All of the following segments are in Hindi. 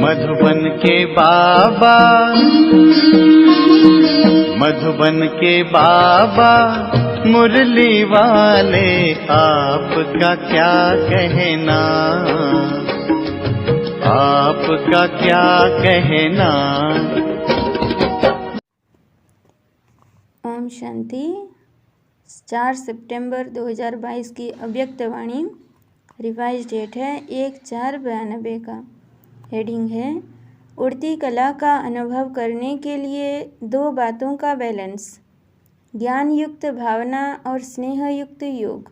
मधुबन के बाबा, मधुबन के बाबा मुरली वाले, आपका क्या कहना, आपका क्या कहना। ओम शांति। 4 सितंबर 2022 की अव्यक्त वाणी। रिवाइज डेट है 1/4/92 का। हेडिंग है उड़ती कला का अनुभव करने के लिए 2 बातों का बैलेंस, ज्ञान युक्त भावना और स्नेह युक्त योग।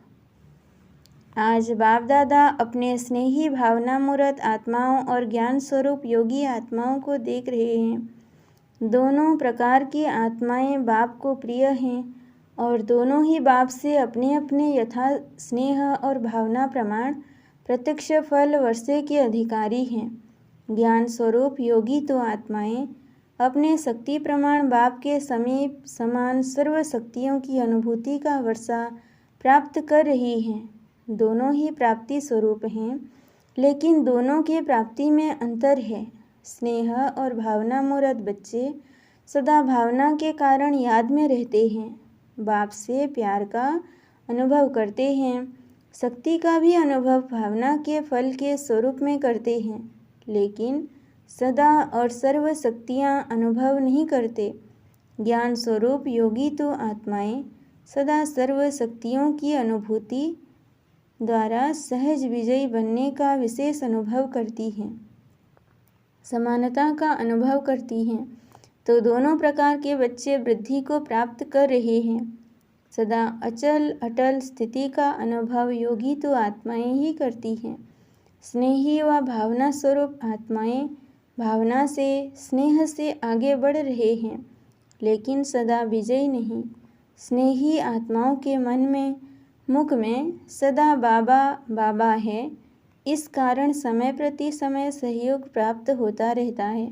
आज बाप दादा अपने स्नेही भावना मूर्त आत्माओं और ज्ञान स्वरूप योगी आत्माओं को देख रहे हैं। दोनों प्रकार की आत्माएं बाप को प्रिय हैं और दोनों ही बाप से अपने अपने यथा स्नेह और भावना प्रमाण प्रत्यक्ष फल वर्षे के अधिकारी हैं। ज्ञान स्वरूप योगी तो आत्माएं अपने शक्ति प्रमाण बाप के समीप समान सर्व शक्तियों की अनुभूति का वर्षा प्राप्त कर रही हैं। दोनों ही प्राप्ति स्वरूप हैं, लेकिन दोनों की प्राप्ति में अंतर है। स्नेह और भावना मूर्त बच्चे सदा भावना के कारण याद में रहते हैं, बाप से प्यार का अनुभव करते हैं, शक्ति का भी अनुभव भावना के फल के स्वरूप में करते हैं, लेकिन सदा और सर्व शक्तियाँ अनुभव नहीं करते। ज्ञान स्वरूप योगी तो आत्माएं सदा सर्व शक्तियों की अनुभूति द्वारा सहज विजयी बनने का विशेष अनुभव करती हैं, समानता का अनुभव करती हैं। तो दोनों प्रकार के बच्चे वृद्धि को प्राप्त कर रहे हैं। सदा अचल अटल स्थिति का अनुभव योगी तो आत्माएं ही करती हैं। स्नेही व भावना स्वरूप आत्माएं भावना से स्नेह से आगे बढ़ रहे हैं, लेकिन सदा विजयी नहीं। स्नेही आत्माओं के मन में मुख में सदा बाबा बाबा है, इस कारण समय प्रति समय सहयोग प्राप्त होता रहता है।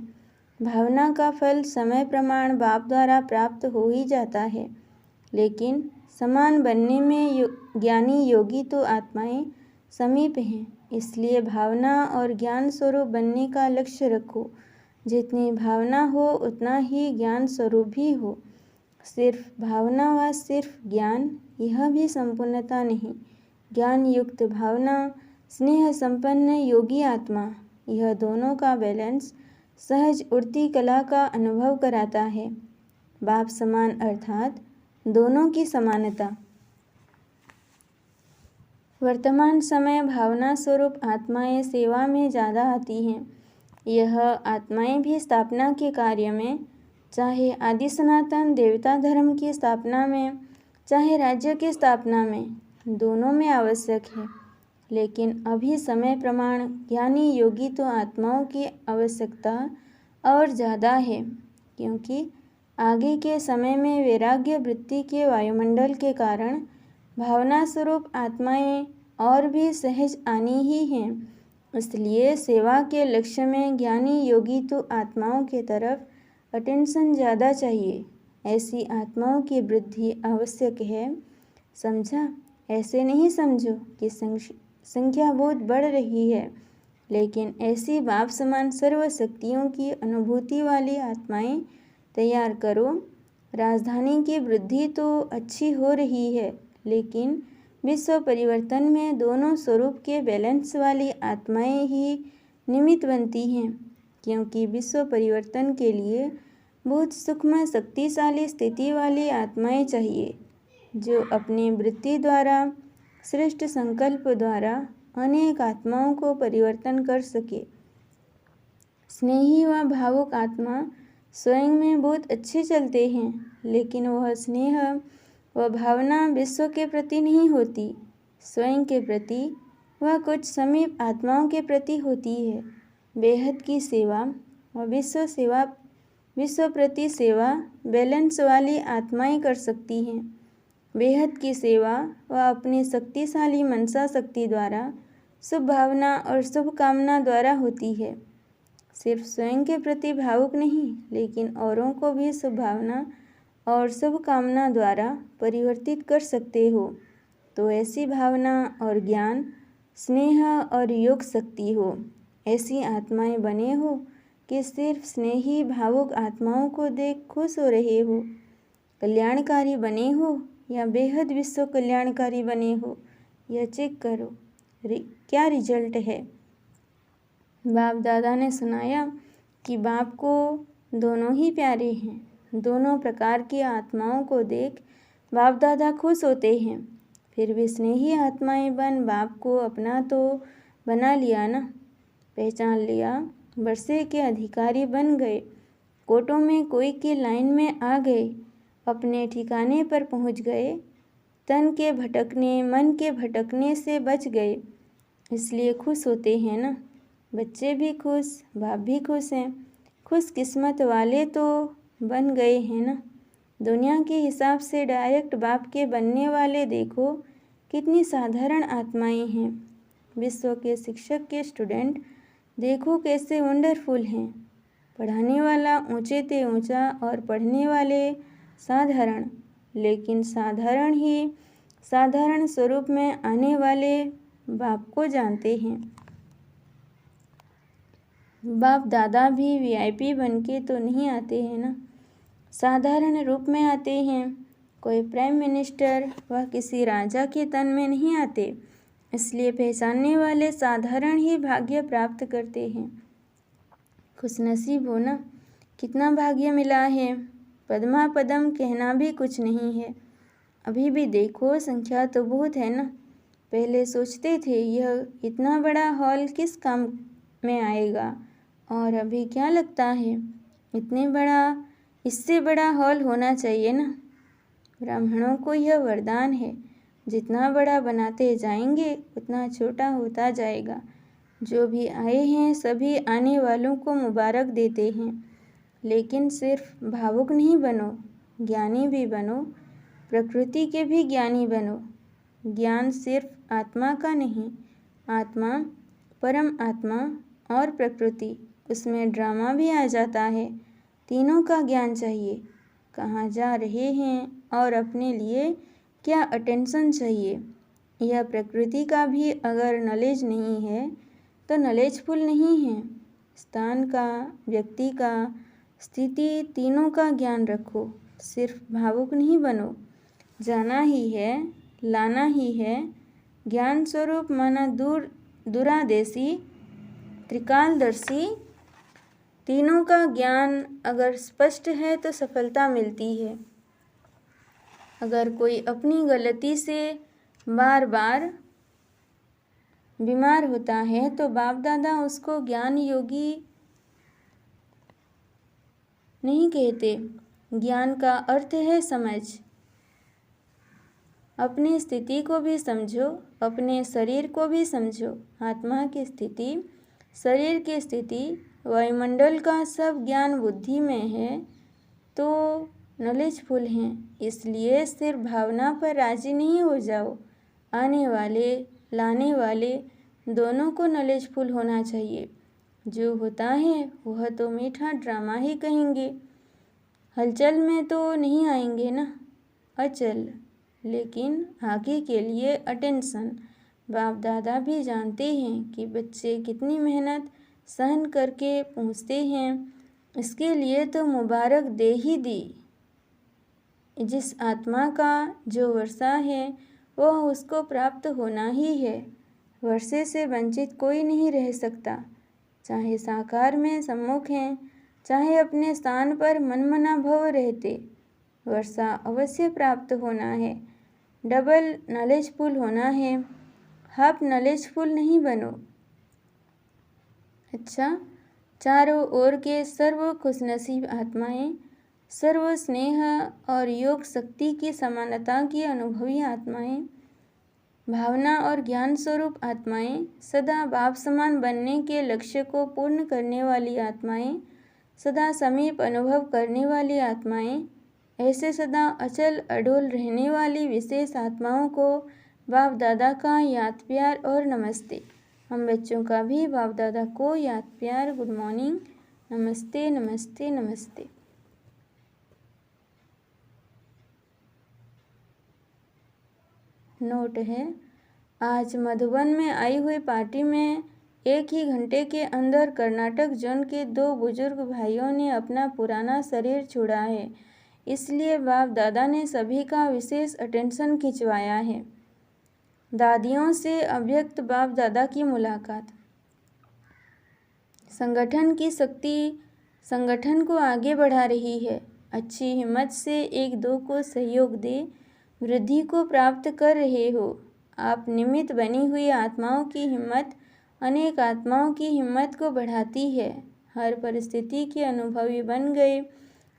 भावना का फल समय प्रमाण बाप द्वारा प्राप्त हो ही जाता है, लेकिन समान बनने में ज्ञानी योगी तो आत्माएं समीप हैं। इसलिए भावना और ज्ञान स्वरूप बनने का लक्ष्य रखो। जितनी भावना हो उतना ही ज्ञान स्वरूप भी हो। सिर्फ भावना व सिर्फ ज्ञान, यह भी संपूर्णता नहीं। ज्ञान युक्त भावना, स्नेह संपन्न योगी आत्मा, यह दोनों का बैलेंस सहज उड़ती कला का अनुभव कराता है। बाप समान अर्थात दोनों की समानता। वर्तमान समय भावना स्वरूप आत्माएं सेवा में ज़्यादा आती हैं। यह आत्माएं भी स्थापना के कार्य में, चाहे आदि सनातन देवता धर्म की स्थापना में, चाहे राज्य की स्थापना में, दोनों में आवश्यक है। लेकिन अभी समय प्रमाण ज्ञानी योगी तो आत्माओं की आवश्यकता और ज़्यादा है, क्योंकि आगे के समय में वैराग्य वृत्ति के वायुमंडल के कारण भावना स्वरूप आत्माएं और भी सहज आनी ही हैं। इसलिए सेवा के लक्ष्य में ज्ञानी योगी तो आत्माओं के तरफ अटेंशन ज़्यादा चाहिए। ऐसी आत्माओं की वृद्धि आवश्यक है। समझा? ऐसे नहीं समझो कि संख्या बहुत बढ़ रही है, लेकिन ऐसी बाप समान सर्व शक्तियों की अनुभूति वाली आत्माएं तैयार करो। राजधानी की वृद्धि तो अच्छी हो रही है, लेकिन विश्व परिवर्तन में दोनों स्वरूप के बैलेंस वाली आत्माएं ही निमित्त बनती हैं, क्योंकि विश्व परिवर्तन के लिए बहुत सूक्ष्म शक्तिशाली स्थिति वाली आत्माएं चाहिए, जो अपनी वृत्ति द्वारा श्रेष्ठ संकल्प द्वारा अनेक आत्माओं को परिवर्तन कर सके। स्नेही व भावुक आत्मा स्वयं में बहुत अच्छे चलते हैं, लेकिन वह स्नेह व भावना विश्व के प्रति नहीं होती, स्वयं के प्रति व कुछ समीप आत्माओं के प्रति होती है। बेहद की सेवा व विश्व प्रति सेवा बैलेंस वाली आत्माएं कर सकती हैं। बेहद की सेवा व अपनी शक्तिशाली मनसा शक्ति द्वारा शुभ भावना और शुभ कामना द्वारा होती है। सिर्फ स्वयं के प्रति भावुक नहीं, लेकिन औरों को भी शुभ भावना और शुभ कामना द्वारा परिवर्तित कर सकते हो। तो ऐसी भावना और ज्ञान, स्नेह और योग शक्ति हो। ऐसी आत्माएं बने हो कि सिर्फ स्नेही भावुक आत्माओं को देख खुश हो रहे हो। कल्याणकारी बने हो या बेहद विश्व कल्याणकारी बने हो, यह चेक करो क्या रिजल्ट है। बाप दादा ने सुनाया कि बाप को दोनों ही प्यारे हैं। दोनों प्रकार की आत्माओं को देख बाप दादा खुश होते हैं। फिर भी स्नेही आत्माएं बन बाप को अपना तो बना लिया ना, पहचान लिया, वर्षे के अधिकारी बन गए, कोटों में कोई की लाइन में आ गए, अपने ठिकाने पर पहुंच गए, तन के भटकने मन के भटकने से बच गए, इसलिए खुश होते हैं ना। बच्चे भी खुश, बाप भी खुश हैं। खुश किस्मत वाले तो बन गए हैं ना। दुनिया के हिसाब से डायरेक्ट बाप के बनने वाले देखो कितनी साधारण आत्माएं हैं। विश्व के शिक्षक के स्टूडेंट देखो कैसे वंडरफुल हैं। पढ़ाने वाला ऊंचे ते ऊंचा और पढ़ने वाले साधारण, लेकिन साधारण ही साधारण स्वरूप में आने वाले बाप को जानते हैं। बाप दादा भी वीआईपी बनके तो नहीं आते हैं ना, साधारण रूप में आते हैं। कोई प्राइम मिनिस्टर व किसी राजा के तन में नहीं आते, इसलिए पहचानने वाले साधारण ही भाग्य प्राप्त करते हैं। खुशनसीब हो ना, कितना भाग्य मिला है। पद्मा पदम कहना भी कुछ नहीं है। अभी भी देखो संख्या तो बहुत है ना। पहले सोचते थे यह इतना बड़ा हॉल किस काम में आएगा, और अभी क्या लगता है इतने बड़ा, इससे बड़ा हॉल होना चाहिए ना। ब्राह्मणों को यह वरदान है, जितना बड़ा बनाते जाएंगे उतना छोटा होता जाएगा। जो भी आए हैं सभी आने वालों को मुबारक देते हैं, लेकिन सिर्फ भावुक नहीं बनो, ज्ञानी भी बनो, प्रकृति के भी ज्ञानी बनो। ज्ञान सिर्फ आत्मा का नहीं, आत्मा, परम आत्मा और प्रकृति, उसमें ड्रामा भी आ जाता है। तीनों का ज्ञान चाहिए, कहाँ जा रहे हैं और अपने लिए क्या अटेंशन चाहिए। यह प्रकृति का भी अगर नॉलेज नहीं है तो नॉलेजफुल नहीं है। स्थान का, व्यक्ति का, स्थिति, तीनों का ज्ञान रखो। सिर्फ भावुक नहीं बनो। जाना ही है, लाना ही है। ज्ञान स्वरूप माना दूरादेशी, त्रिकालदर्शी, तीनों का ज्ञान अगर स्पष्ट है तो सफलता मिलती है। अगर कोई अपनी गलती से बार बार बीमार होता है तो बाप दादा उसको ज्ञान योगी नहीं कहते। ज्ञान का अर्थ है समझ। अपनी स्थिति को भी समझो, अपने शरीर को भी समझो। आत्मा की स्थिति, शरीर की स्थिति, वायुमंडल का सब ज्ञान बुद्धि में है तो नॉलेजफुल हैं। इसलिए सिर्फ भावना पर राजी नहीं हो जाओ। आने वाले, लाने वाले दोनों को नॉलेजफुल होना चाहिए। जो होता है वह तो मीठा ड्रामा ही कहेंगे। हलचल में तो नहीं आएंगे ना, अचल, लेकिन आगे के लिए अटेंशन। बाप दादा भी जानते हैं कि बच्चे कितनी मेहनत सहन करके पहुँचते हैं, इसके लिए तो मुबारक दे ही दी। जिस आत्मा का जो वर्षा है वह उसको प्राप्त होना ही है। वर्षे से वंचित कोई नहीं रह सकता, चाहे साकार में सम्मुख हैं, चाहे अपने स्थान पर मनमना भव रहते। वर्षा अवश्य प्राप्त होना है। डबल नॉलेजफुल होना है, हाफ नॉलेजफुल नहीं बनो। अच्छा, चारों ओर के सर्व खुशनसीब आत्माएं, सर्व स्नेह और योग शक्ति की समानता की अनुभवी आत्माएं, भावना और ज्ञान स्वरूप आत्माएं, सदा बाप समान बनने के लक्ष्य को पूर्ण करने वाली आत्माएं, सदा समीप अनुभव करने वाली आत्माएं, ऐसे सदा अचल अडोल रहने वाली विशेष आत्माओं को बाप दादा का याद प्यार और नमस्ते। हम बच्चों का भी बाप दादा को याद प्यार, गुड मॉर्निंग, नमस्ते नमस्ते नमस्ते। नोट है, आज मधुबन में आई हुई पार्टी में एक ही घंटे के अंदर कर्नाटक जोन के 2 बुजुर्ग भाइयों ने अपना पुराना शरीर छोड़ा है, इसलिए बाप दादा ने सभी का विशेष अटेंशन खिंचवाया है। दादियों से अव्यक्त बाप दादा की मुलाकात। संगठन की शक्ति संगठन को आगे बढ़ा रही है। अच्छी हिम्मत से एक दो को सहयोग दे, वृद्धि को प्राप्त कर रहे हो। आप निमित्त बनी हुई आत्माओं की हिम्मत अनेक आत्माओं की हिम्मत को बढ़ाती है। हर परिस्थिति के अनुभवी बन गए।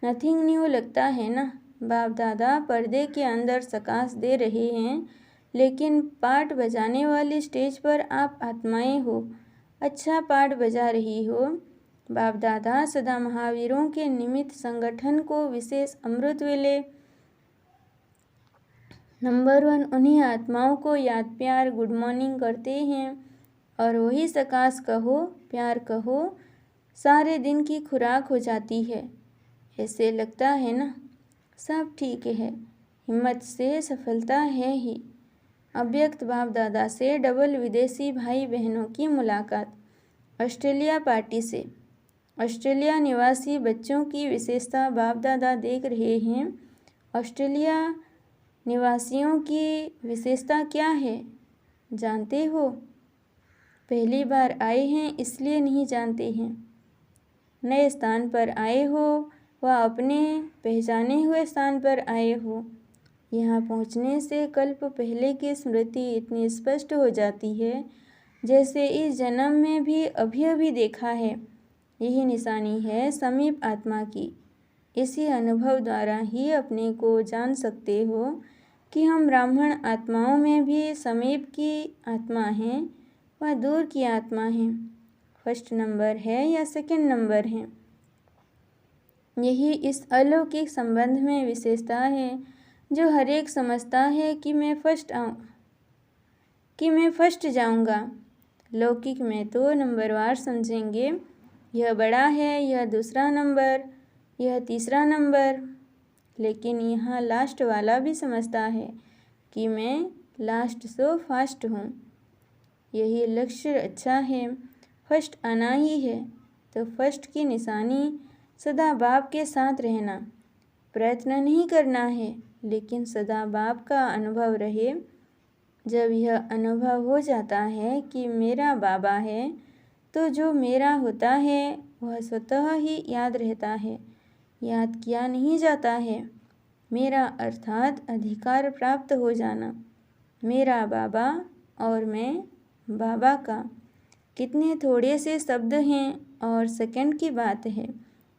नथिंग न्यू लगता है ना। बाप दादा पर्दे के अंदर प्रकाश दे रहे हैं, लेकिन पाठ बजाने वाली स्टेज पर आप आत्माएं हो। अच्छा पाठ बजा रही हो। बाप दादा सदा महावीरों के निमित्त संगठन को विशेष अमृत वेले। नंबर 1 उन्हीं आत्माओं को याद प्यार गुड मॉर्निंग करते हैं और वही सकाश कहो प्यार कहो सारे दिन की खुराक हो जाती है। ऐसे लगता है ना, सब ठीक है, हिम्मत से सफलता है ही। अव्यक्त बाप दादा से डबल विदेशी भाई बहनों की मुलाकात। ऑस्ट्रेलिया पार्टी से। ऑस्ट्रेलिया निवासी बच्चों की विशेषता बाप दादा देख रहे हैं। ऑस्ट्रेलिया निवासियों की विशेषता क्या है जानते हो? पहली बार आए हैं इसलिए नहीं जानते हैं। नए स्थान पर आए हो व अपने पहचाने हुए स्थान पर आए हो। यहाँ पहुँचने से कल्प पहले की स्मृति इतनी स्पष्ट हो जाती है जैसे इस जन्म में भी अभी अभी देखा है। यही निशानी है समीप आत्मा की। इसी अनुभव द्वारा ही अपने को जान सकते हो कि हम ब्राह्मण आत्माओं में भी समीप की आत्मा हैं व दूर की आत्मा हैं। फर्स्ट नंबर है या सेकंड नंबर है। यही इस अलौकिक संबंध में विशेषता है जो हर एक समझता है कि मैं फर्स्ट जाऊंगा। लौकिक में तो नंबरवार समझेंगे, यह बड़ा है, यह दूसरा नंबर, यह तीसरा नंबर। लेकिन यहाँ लास्ट वाला भी समझता है कि मैं लास्ट सो फास्ट हूँ। यही लक्ष्य अच्छा है, फर्स्ट आना ही है। तो फर्स्ट की निशानी सदा बाप के साथ रहना। प्रयत्न नहीं करना है, लेकिन सदा बाप का अनुभव रहे। जब यह अनुभव हो जाता है कि मेरा बाबा है, तो जो मेरा होता है वह स्वतः ही याद रहता है, याद किया नहीं जाता है। मेरा अर्थात अधिकार प्राप्त हो जाना। मेरा बाबा और मैं बाबा का। कितने थोड़े से शब्द हैं और सेकंड की बात है।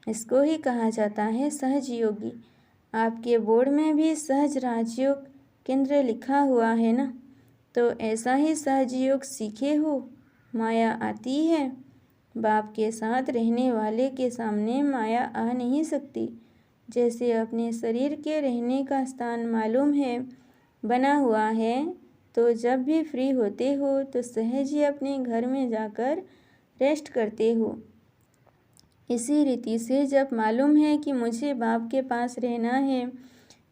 इसको ही कहा जाता है सहज योगी। आपके बोर्ड में भी सहज राजयोग केंद्र लिखा हुआ है ना, तो ऐसा ही सहज योग सीखे हो। माया आती है, बाप के साथ रहने वाले के सामने माया आ नहीं सकती। जैसे अपने शरीर के रहने का स्थान मालूम है, बना हुआ है, तो जब भी फ्री होते हो तो सहज ही अपने घर में जाकर रेस्ट करते हो। इसी रीति से जब मालूम है कि मुझे बाप के पास रहना है,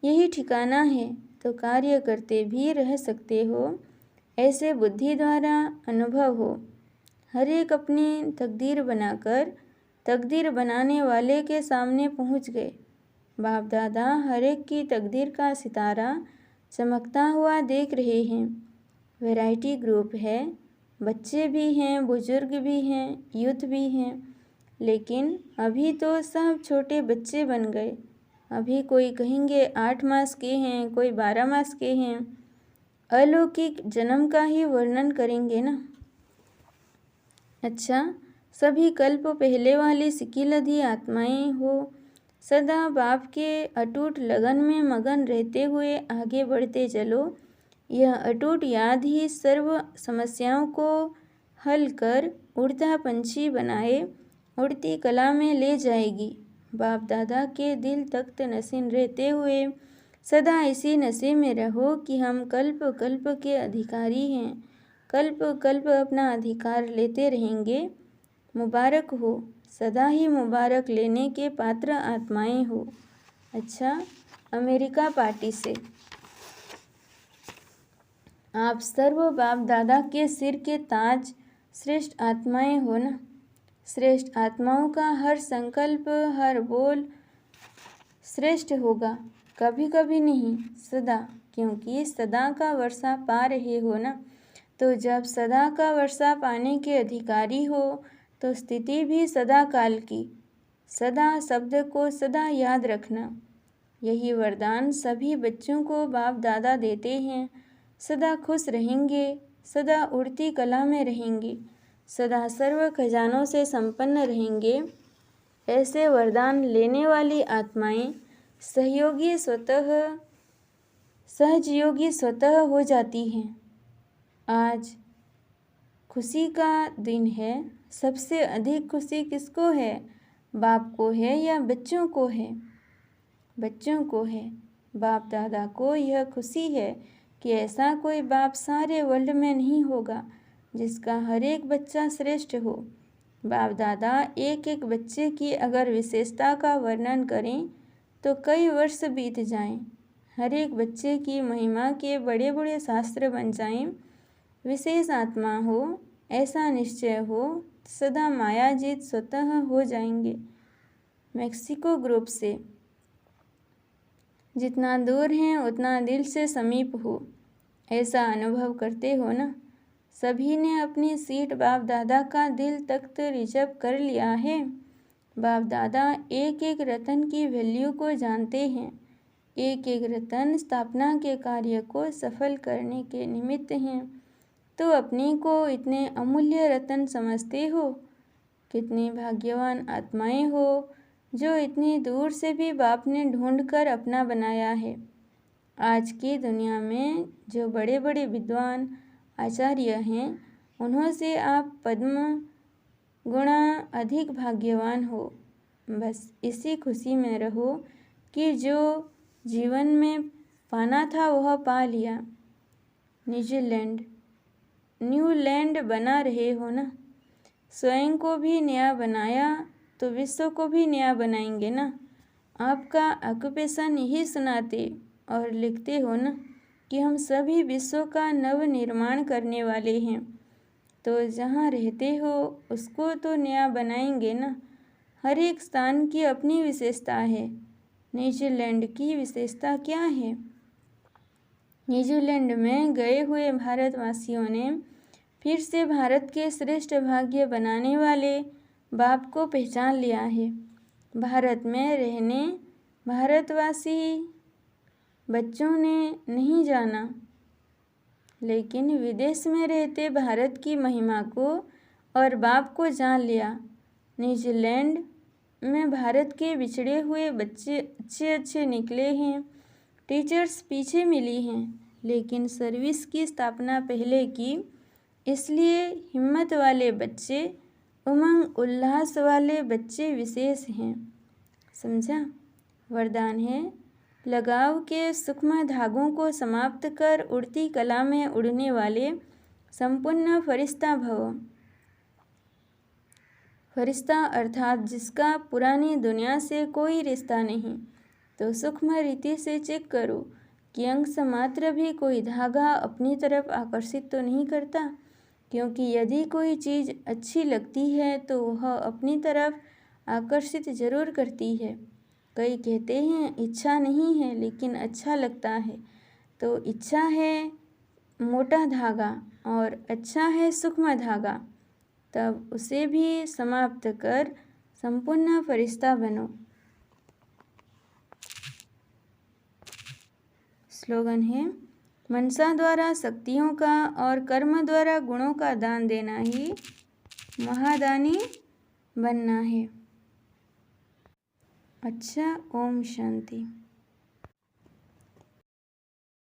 यही ठिकाना है, तो कार्य करते भी रह सकते हो। ऐसे बुद्धि द्वारा अनुभव हो। हर एक अपनी तकदीर बनाकर तकदीर बनाने वाले के सामने पहुंच गए। बाप दादा हर एक की तकदीर का सितारा चमकता हुआ देख रहे हैं। वैरायटी ग्रुप है, बच्चे भी हैं, बुजुर्ग भी हैं, यूथ भी हैं, लेकिन अभी तो सब छोटे बच्चे बन गए। अभी कोई कहेंगे 8 मास के हैं, कोई 12 मास के हैं। अलौकिक जन्म का ही वर्णन करेंगे ना। अच्छा, सभी कल्प पहले वाली सिकिलधी आत्माएं हो। सदा बाप के अटूट लगन में मगन रहते हुए आगे बढ़ते चलो। यह अटूट याद ही सर्व समस्याओं को हल कर उड़ता पंछी बनाए उड़ती कला में ले जाएगी। बाप दादा के दिल तख्त नसीन रहते हुए सदा इसी नशे में रहो कि हम कल्प कल्प के अधिकारी हैं, कल्प कल्प अपना अधिकार लेते रहेंगे। मुबारक हो, सदा ही मुबारक लेने के पात्र आत्माएं हो। अच्छा, अमेरिका पार्टी से। आप सर्व बाप दादा के सिर के ताज, श्रेष्ठ आत्माएं हो ना। श्रेष्ठ आत्माओं का हर संकल्प, हर बोल श्रेष्ठ होगा, कभी कभी नहीं, सदा, क्योंकि सदा का वर्षा पा रहे हो ना। तो जब सदा का वर्षा पाने के अधिकारी हो तो स्थिति भी सदा काल की। सदा शब्द को सदा याद रखना, यही वरदान सभी बच्चों को बाप दादा देते हैं। सदा खुश रहेंगे, सदा उड़ती कला में रहेंगे, सदा सर्व खजानों से संपन्न रहेंगे। ऐसे वरदान लेने वाली आत्माएं सहजयोगी स्वतः हो जाती हैं। आज खुशी का दिन है। सबसे अधिक खुशी किसको है? बाप को है या बच्चों को है? बच्चों को है। बाप दादा को यह खुशी है कि ऐसा कोई बाप सारे वर्ल्ड में नहीं होगा जिसका हर एक बच्चा श्रेष्ठ हो। बाप दादा एक एक बच्चे की अगर विशेषता का वर्णन करें तो कई वर्ष बीत जाएं। हर एक बच्चे की महिमा के बड़े बड़े शास्त्र बन जाएं। विशेष आत्मा हो, ऐसा निश्चय हो, सदा मायाजीत स्वतः हो जाएंगे। मैक्सिको ग्रुप से जितना दूर हैं उतना दिल से समीप हो, ऐसा अनुभव करते हो ना। सभी ने अपनी सीट बाप दादा का दिल तख्त रिजर्व कर लिया है। बाप दादा एक एक रतन की वैल्यू को जानते हैं। एक एक रतन स्थापना के कार्य को सफल करने के निमित्त हैं। तो अपने को इतने अमूल्य रतन समझते हो। कितनी भाग्यवान आत्माएं हो जो इतनी दूर से भी बाप ने ढूंढकर अपना बनाया है। आज की दुनिया में जो बड़े बड़े विद्वान आचार्य हैं, उन्हों से आप पद्म गुणा अधिक भाग्यवान हो। बस इसी खुशी में रहो कि जो जीवन में पाना था वह पा लिया। न्यू लैंड बना रहे हो ना। स्वयं को भी नया बनाया तो विश्व को भी नया बनाएंगे ना। आपका ऑक्यूपेशन यही सुनाते और लिखते हो ना कि हम सभी विश्व का नव निर्माण करने वाले हैं। तो जहाँ रहते हो उसको तो नया बनाएंगे ना। हर एक स्थान की अपनी विशेषता है। न्यूजीलैंड की विशेषता क्या है? न्यूजीलैंड में गए हुए भारतवासियों ने फिर से भारत के श्रेष्ठ भाग्य बनाने वाले बाप को पहचान लिया है। भारत में रहने भारतवासी बच्चों ने नहीं जाना, लेकिन विदेश में रहते भारत की महिमा को और बाप को जान लिया। न्यूजीलैंड में भारत के बिछड़े हुए बच्चे अच्छे निकले हैं। टीचर्स पीछे मिली हैं, लेकिन सर्विस की स्थापना पहले की, इसलिए हिम्मत वाले बच्चे, उमंग उल्लास वाले बच्चे विशेष हैं। समझा? वरदान है, लगाव के सूक्ष्म धागों को समाप्त कर उड़ती कला में उड़ने वाले संपूर्ण फरिश्ता भव। फरिश्ता अर्थात जिसका पुरानी दुनिया से कोई रिश्ता नहीं। तो सूक्ष्म रीति से चेक करो कि अंश मात्र भी कोई धागा अपनी तरफ आकर्षित तो नहीं करता, क्योंकि यदि कोई चीज़ अच्छी लगती है तो वह अपनी तरफ आकर्षित जरूर करती है। कई कहते हैं इच्छा नहीं है लेकिन अच्छा लगता है। तो इच्छा है मोटा धागा और अच्छा है सूक्ष्म धागा, तब उसे भी समाप्त कर संपूर्ण फरिश्ता बनो। स्लोगन है, मनसा द्वारा शक्तियों का और कर्म द्वारा गुणों का दान देना ही महादानी बनना है। अच्छा, ओम शांति।